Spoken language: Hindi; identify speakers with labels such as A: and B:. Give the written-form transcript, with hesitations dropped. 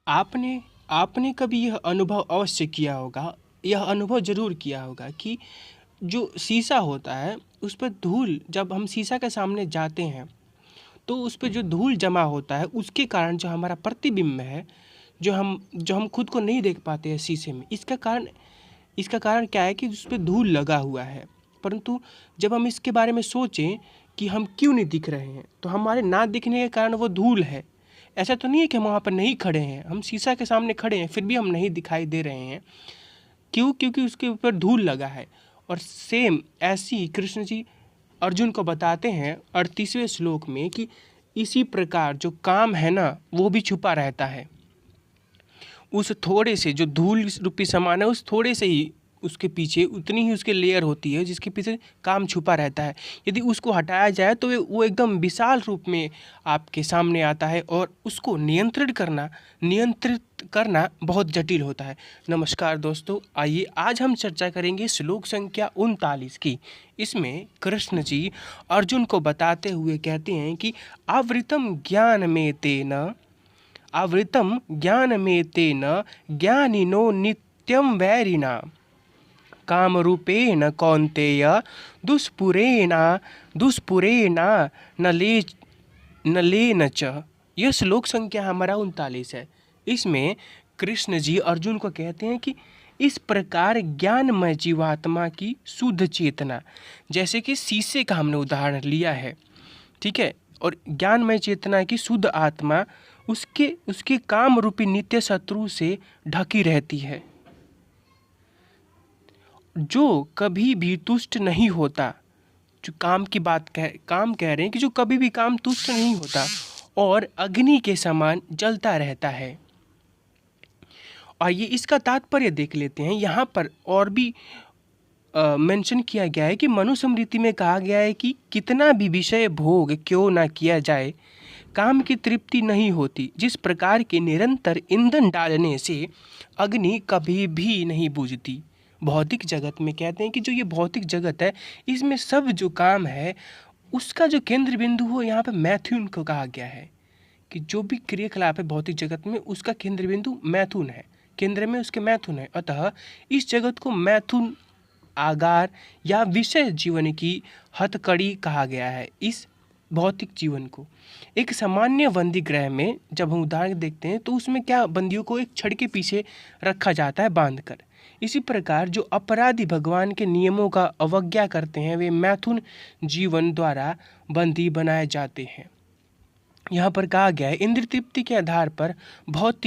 A: आपने आपने कभी यह अनुभव अवश्य किया होगा, यह अनुभव ज़रूर किया होगा कि जो शीशा होता है, उस पे धूल जब हम शीशा के सामने जाते हैं, तो उस पे जो धूल जमा होता है, उसके कारण जो हमारा प्रतिबिंब है, जो हम खुद को नहीं देख पाते हैं शीशे में, इसका कारण क्या है कि उस पे धूल लगा हुआ है। परंतु जब हम इसके बारे में सोचें कि हम क्यों नहीं दिख रहे हैं, तो हमारे ना दिखने के कारण वो धूल है। ऐसा तो नहीं है कि हम वहाँ पर नहीं खड़े हैं, हम शीशा के सामने खड़े हैं, फिर भी हम नहीं दिखाई दे रहे हैं। क्यों? क्योंकि उसके ऊपर धूल लगा है। और सेम ऐसी ही कृष्ण जी अर्जुन को बताते हैं 38वें श्लोक में कि इसी प्रकार जो काम है ना, वो भी छुपा रहता है। उस थोड़े से जो धूल रूपी सामान है, उस थोड़े से ही उसके पीछे उतनी ही उसके लेयर होती है जिसके पीछे काम छुपा रहता है। यदि उसको हटाया जाए तो वो एकदम विशाल रूप में आपके सामने आता है और उसको नियंत्रित करना बहुत जटिल होता है। नमस्कार दोस्तों, आइए आज हम चर्चा करेंगे श्लोक संख्या 39 की। इसमें कृष्ण जी अर्जुन को बताते हुए कहते हैं कि आवृतं ज्ञानमेतेन ज्ञानिनो नित्यं वैरिणा कामरूपेण कौन्तेय दुष्पुरेण नलेन च। यह श्लोक संख्या हमारा 39 है। इसमें कृष्ण जी अर्जुन को कहते हैं कि इस प्रकार ज्ञानमय जीवात्मा की शुद्ध चेतना, जैसे कि शीशे का हमने उदाहरण लिया है, ठीक है, और ज्ञानमय चेतना की शुद्ध आत्मा उसके काम रूपी नित्य शत्रु से ढकी रहती है, जो कभी भी तुष्ट नहीं होता। जो काम कह रहे हैं कि जो कभी भी काम तुष्ट नहीं होता और अग्नि के समान जलता रहता है। आइए इसका तात्पर्य देख लेते हैं। यहाँ पर और भी मेंशन किया गया है कि मनुस्मृति में कहा गया है कि कितना भी विषय भोग क्यों ना किया जाए, काम की तृप्ति नहीं होती। जिस प्रकार के निरंतर ईंधन डालने से अग्नि कभी भी नहीं बुझती। भौतिक जगत में कहते हैं कि जो ये भौतिक जगत है, इसमें सब जो काम है उसका जो केंद्र बिंदु हो, यहाँ पे मैथुन को कहा गया है कि जो भी क्रियाकलाप है भौतिक जगत में, उसका केंद्र बिंदु मैथुन है, केंद्र में उसके मैथुन है। अतः इस जगत को मैथुन आगार या विषय जीवन की हथकड़ी कहा गया है। इस भौतिक जीवन को एक सामान्य बंदी गृह में जब हम उदाहरण देखते हैं, तो उसमें क्या, बंदियों को एक छड़ के पीछे रखा जाता है बांधकर। इसी प्रकार जो अपराधी भगवान के नियमों का अवज्ञा करते हैं, वे मैथुन जीवन द्वारा बंदी बनाए जाते हैं। यहाँ पर कहा गया है इंद्र तृप्ति के आधार पर भौतिक